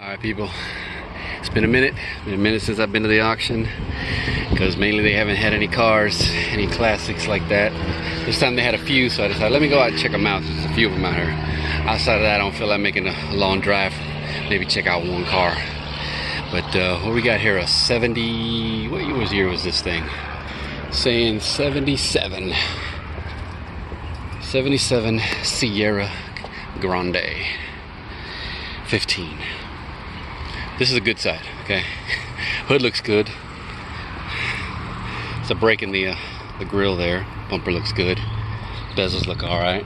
Alright people, it's been a minute since I've been to the auction, because mainly they haven't had any cars, any classics like that. This time they had a few, so I decided let me go out and check them out. There's a few of them out here. Outside of that, I don't feel like making a long drive. Maybe check out one car. But what we got here, a 70, what year was this thing? Saying 77 Sierra Grande 15. This is a good side, okay? Hood looks good. It's a break in the grill there. Bumper looks good. Bezels look all right.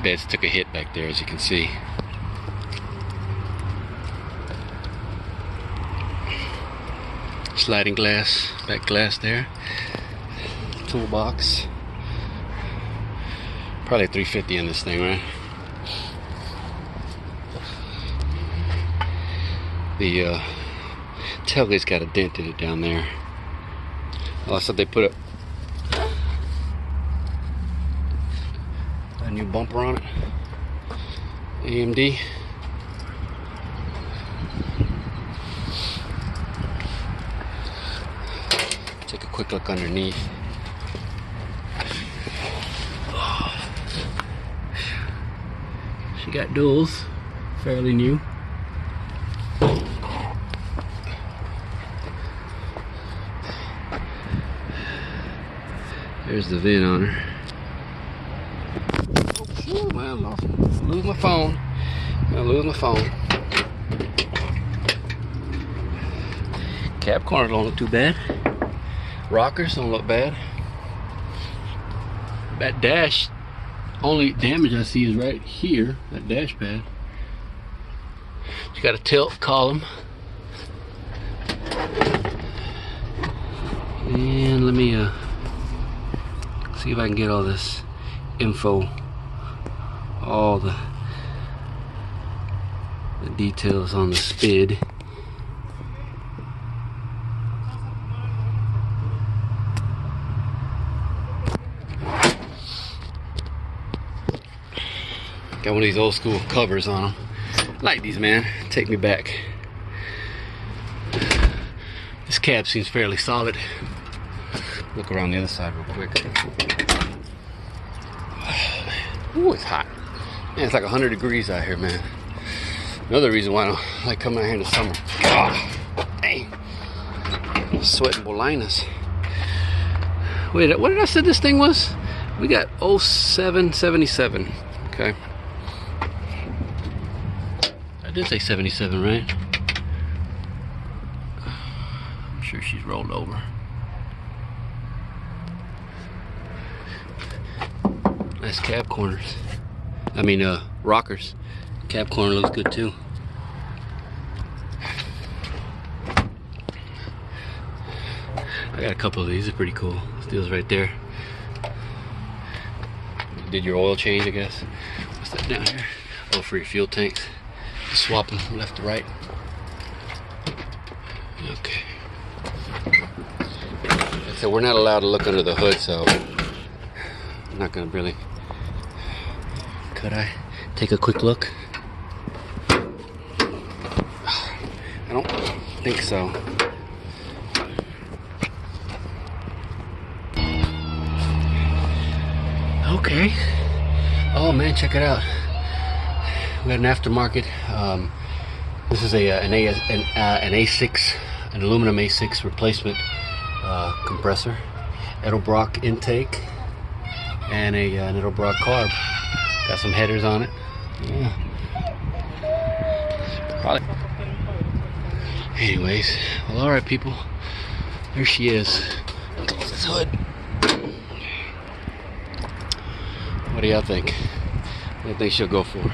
Beds took a hit back there, as you can see. Sliding glass, back glass there. Toolbox. Probably 350 in this thing, right? The tailgate's got a dent in it down there. Oh, I thought they put a new bumper on it. AMD. Take a quick look underneath. She got duals, fairly new. There's the VIN on her. Oh, well, I'll lose my phone. I'll lose my phone. Cab corners don't look too bad. Rockers don't look bad. That dash, only damage I see is right here, that dash pad. It's got a tilt column. And let me see if I can get all this info, all the details on the SPID. Got one of these old school covers on them. I like these, man. Take me back. This cab seems fairly solid. Look around the other side real quick. Ooh, it's hot. Man, it's like 100 degrees out here, man. Another reason why I don't like coming out here in the summer. God, dang. Sweating bolinas. Wait, what did I say this thing was? We got 0777. Okay. I did say 77, right? I'm sure she's rolled over. Nice cab corners. I mean, rockers. Cab corner looks good too. I got a couple of these. They're pretty cool. This deal's right there. Did your oil change, I guess. What's that down here? Oh, for your fuel tanks. Just swap them from left to right. Okay. So we're not allowed to look under the hood, so I'm not gonna really. Could I take a quick look? I don't think so. Okay. Oh man, check it out. We got an aftermarket. This is an A6, an aluminum A6 replacement compressor, edelbrock intake, and an edelbrock carb. Got some headers on it. Yeah. Probably. Anyways, well, all right, people. There she is. Close this hood. What do y'all think? What do you think she'll go for?